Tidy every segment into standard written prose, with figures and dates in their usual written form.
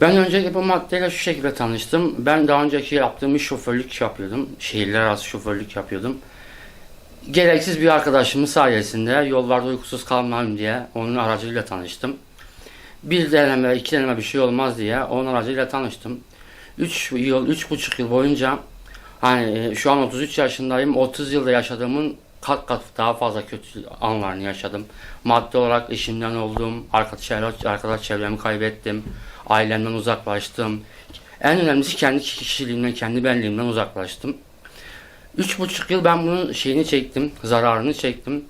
Ben öncelikle bu maddeyle şu şekilde tanıştım. Ben daha önceki yaptığım iş şoförlük yapıyordum. Şehirler arası şoförlük yapıyordum. Gereksiz bir arkadaşımın sayesinde yollarda uykusuz kalmayayım diye onun aracıyla tanıştım. Bir deneme, iki deneme bir şey olmaz diye onun aracıyla tanıştım. 3,5 yıl boyunca şu an 33 yaşındayım. 30 yılda yaşadığımın kat kat daha fazla kötü anlarını yaşadım. Maddi olarak eşimden oldum, arkadaş çevremi kaybettim, ailemden uzaklaştım. En önemlisi kendi kişiliğimden, kendi benliğimden uzaklaştım. 3,5 yıl ben bunun şeyini çektim, zararını çektim.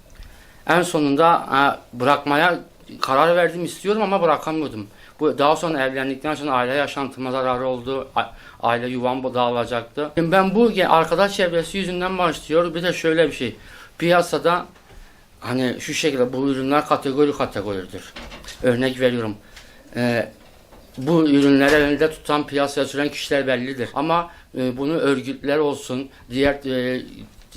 En sonunda bırakmaya karar verdim, istiyorum ama bırakamıyordum. Bu daha sonra evlendikten sonra aile yaşantıma zararı oldu. Aile yuvam dağılacaktı. Ben bu arkadaş çevresi yüzünden başlıyor. Bir de şöyle bir şey. Piyasada hani şu şekilde bu ürünler kategoridir. Örnek veriyorum. Bu ürünleri elinde tutan, piyasaya süren kişiler bellidir. Ama bunu örgütler olsun, diğer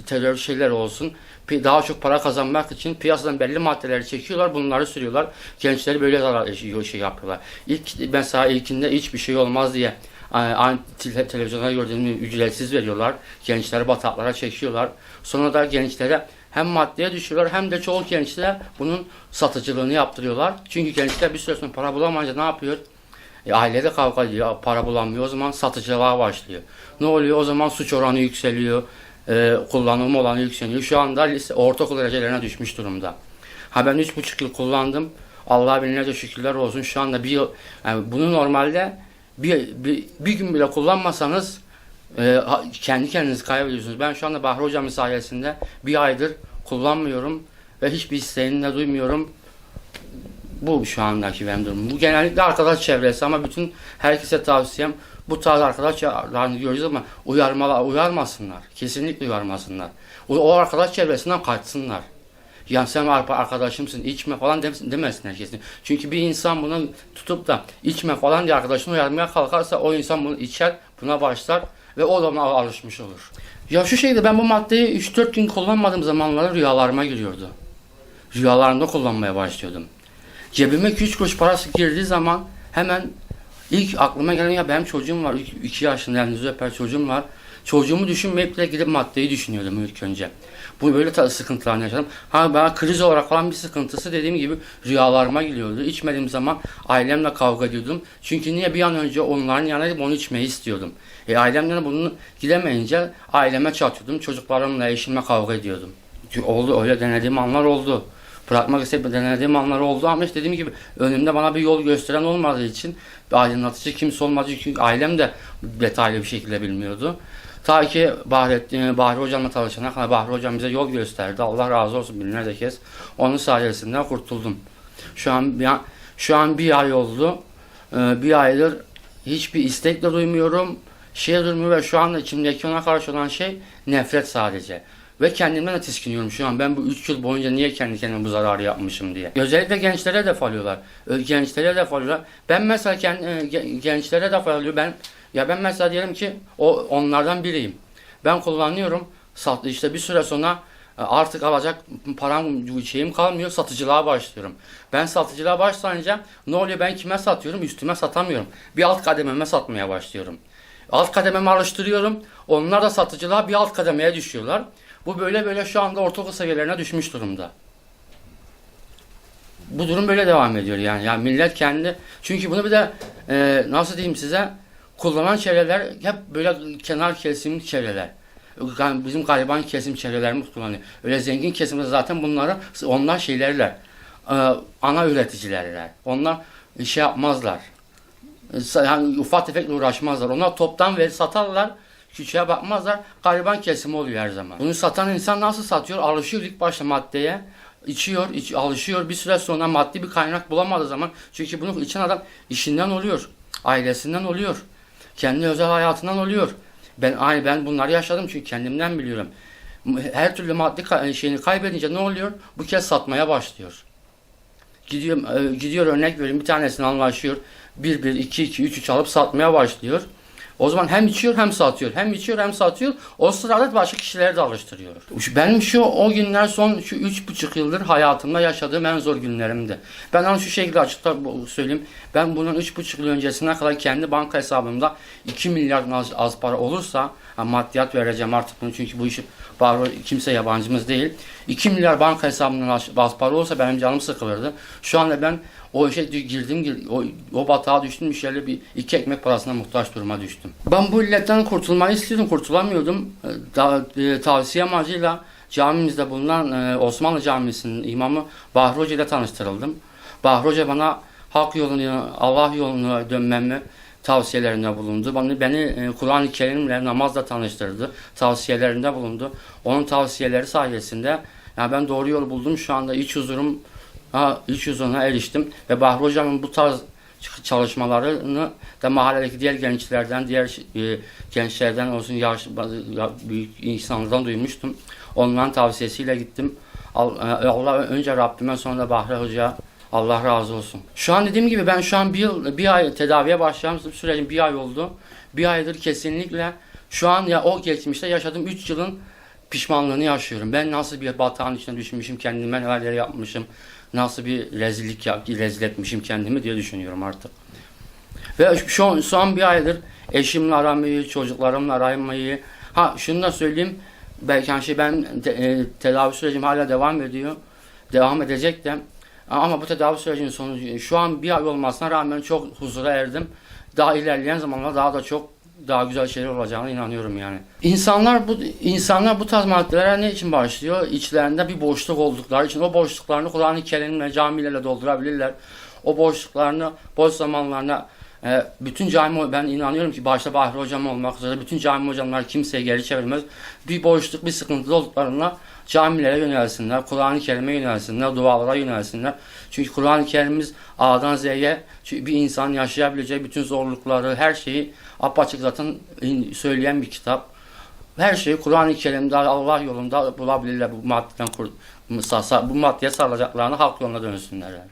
terör şeyler olsun, daha çok para kazanmak için piyasadan belli maddeleri çekiyorlar, bunları sürüyorlar. Gençleri böyle şey yapıyorlar. Mesela ilkinde hiçbir şey olmaz diye televizyonda gördüğümü ücretsiz veriyorlar. Gençleri bataklara çekiyorlar. Sonra da gençlere hem maddeye düşüyorlar hem de çoğu gençlere bunun satıcılığını yaptırıyorlar. Çünkü gençler bir süre sonra para bulamayınca ne yapıyor? Ailede kavga ediyor, para bulamıyor, o zaman satıcılığa başlıyor. Ne oluyor? O zaman suç oranı yükseliyor, kullanım oranı yükseliyor. Şu anda ortaokul derecelerine düşmüş durumda. Ben 3,5 yıl kullandım. Allah'a binlerce şükürler olsun. Şu anda bir yıl, yani bunu normalde bir gün bile kullanmasanız kendi kendinizi kaybediyorsunuz. Ben şu anda Bahri Hocam'ın sayesinde bir aydır kullanmıyorum ve hiçbir isteğini de duymuyorum. Bu şu andaki benim durumum. Bu genellikle arkadaş çevresi ama bütün herkese tavsiyem bu tarz arkadaşlarını göreceğiz ama uyarmasınlar. Kesinlikle uyarmasınlar. O arkadaş çevresinden kaçsınlar. Yani sen arkadaşımsın, içme falan demesinler kesin. Çünkü bir insan bunu tutup da içme falan diye arkadaşını uyarmaya kalkarsa o insan bunu içer, buna başlar ve o zaman alışmış olur. Ya şu şekilde ben bu maddeyi 3-4 gün kullanmadığım zamanlarda rüyalarıma giriyordu. Rüyalarımda kullanmaya başlıyordum. Cebime 2-3 kuruş parası girdiği zaman hemen ilk aklıma gelen ya benim çocuğum var, 2 yaşında elinizi öper çocuğum var. Çocuğumu düşünmeyip de gidip maddeyi düşünüyordum ilk önce. Bu böyle sıkıntılarını yaşadım. Ben kriz olarak falan bir sıkıntısı dediğim gibi rüyalarıma geliyordu. İçmediğim zaman ailemle kavga ediyordum. Çünkü niye bir an önce onların yanına gidip onu içmeyi istiyordum. Ailemden bunu gidemeyince aileme çatıyordum. Çocuklarımla, eşimle kavga ediyordum. Oldu, öyle denediğim anlar oldu. Bırakmak isteyip denediğim anlar oldu ama işte dediğim gibi önümde bana bir yol gösteren olmadığı için, bir aydınlatıcı kimse olmadığı için ailem de detaylı bir şekilde bilmiyordu. Ta ki Bahri Hocam'la tanışana kadar Bahri Hocam bize yol gösterdi. Allah razı olsun binlerce kez. Onun sayesinde kurtuldum. Şu an bir ay oldu. Bir aydır hiçbir istek de duymuyorum. Duymuyorum ve şu anda içimdeki ona karşı olan şey nefret sadece. Ve kendimden de tiskiniyorum şu an. Ben bu 3 yıl boyunca niye kendi kendime bu zararı yapmışım diye. Özellikle gençlere hedef alıyorlar. Gençlere hedef alıyorlar. Ben mesela gençlere hedef alıyorum. Ben mesela diyelim ki onlardan biriyim. Ben kullanıyorum. İşte bir süre sonra artık alacak param şeyim kalmıyor. Satıcılığa başlıyorum. Ben satıcılığa başlayınca ne oluyor? Ben kime satıyorum? Üstüme satamıyorum. Bir alt kadememe satmaya başlıyorum. Alt kadememi alıştırıyorum. Onlar da satıcılığa bir alt kademeye düşüyorlar. Bu böyle şu anda ortaokul seviyelerine düşmüş durumda. Bu durum böyle devam ediyor yani. Yani millet kendi, çünkü bunu bir de nasıl diyeyim size, kullanan çevreler hep böyle kenar kesim çevreler. Yani bizim gariban kesim çevrelerimiz kullanıyor. Öyle zengin kesimde zaten onlar şeylerler. Ana üreticilerler. Onlar şey yapmazlar. Yani ufak tefekle uğraşmazlar. Onlar toptan satarlar. Küçüğe bakmazlar. Gariban kesimi oluyor her zaman. Bunu satan insan nasıl satıyor? Alışıyor ilk başta maddeye. Alışıyor. Bir süre sonra maddi bir kaynak bulamadığı zaman, çünkü bunu içen adam işinden oluyor. Ailesinden oluyor. Kendi özel hayatından oluyor. Ben bunları yaşadım çünkü kendimden biliyorum. Her türlü maddi şeyini kaybedince ne oluyor? Bu kez satmaya başlıyor. Gidiyor örnek vereyim, bir tanesini anlaşıyor. 1-1, 2-2, 3-3 alıp satmaya başlıyor. O zaman hem içiyor hem satıyor. Hem içiyor hem satıyor. O sırada başka kişileri de alıştırıyor. Benim o günler son şu 3,5 yıldır hayatımda yaşadığım en zor günlerimdi. Ben onu şu şekilde açıkça söyleyeyim. Ben bunun 3,5 yıl öncesine kadar kendi banka hesabımda 2 milyar az para olursa maddiyat vereceğim artık bunu, çünkü bu işi kimse yabancımız değil. 2 milyar banka hesabımdan az para olsa benim canım sıkılırdı. Şu anda ben o işe girdim, o batağa düştüm, şöyle bir 2 ekmek parasına muhtaç duruma düştüm. Ben bu illetten kurtulmayı istiyordum, kurtulamıyordum. Tavsiye amacıyla camimizde bulunan Osmanlı Camisi'nin imamı Bahri Hoca ile tanıştırıldım. Bahri Hoca bana hak yolunu, Allah yoluna dönmemi tavsiyelerinde bulundu. Beni Kur'an-ı Kerim'le namazla tanıştırdı. Tavsiyelerinde bulundu. Onun tavsiyeleri sayesinde yani ben doğru yolu buldum. Şu anda iç huzuruna eriştim. Ve Bahri Hocam'ın bu tarz çalışmalarını da mahalledeki diğer gençlerden, diğer gençlerden olsun, yaşlı büyük insanlardan duymuştum. Onların tavsiyesiyle gittim. Allah önce Rabbime, sonra da Bahri Hoca'ya Allah razı olsun. Şu an dediğim gibi ben şu an bir ay tedaviye başlamıştım. Sürecim bir ay oldu. Bir aydır kesinlikle şu an o geçmişte yaşadığım 3 yılın pişmanlığını yaşıyorum. Ben nasıl bir batağın içine düşmüşüm, kendime neler yapmışım, nasıl bir rezil etmişim kendimi diye düşünüyorum artık. Ve son bir aydır eşimle aramayı, çocuklarımla aramayı. Şunu da söyleyeyim. Belki ben tedavi sürecim hala devam ediyor. Devam edecek de. Ama bu tedavi sürecinin sonucu şu an bir ay olmasına rağmen çok huzura erdim. Daha ilerleyen zamanlarda daha güzel şeyler olacağına inanıyorum yani. İnsanlar bu tarz maddelere ne için başlıyor? İçlerinde bir boşluk oldukları için o boşluklarını Kur'an-ı Kerim'le, camilerle doldurabilirler. O boşluklarını, boş zamanlarına bütün ben inanıyorum ki başta Bahri Hocam olmak üzere bütün cami hocamlar kimseye geri çevirmez. Bir boşluk, bir sıkıntı olduklarında camilere yönelsinler, Kur'an-ı Kerim'e yönelsinler, dualara yönelsinler. Çünkü Kur'an-ı Kerim'imiz A'dan Z'ye bir insan yaşayabileceği bütün zorlukları, her şeyi apaçık zaten söyleyen bir kitap. Her şeyi Kur'an-ı Kerim'de, Allah yolunda bulabilirler. Bu maddeye sarılacaklarını hak yoluna dönsünler yani.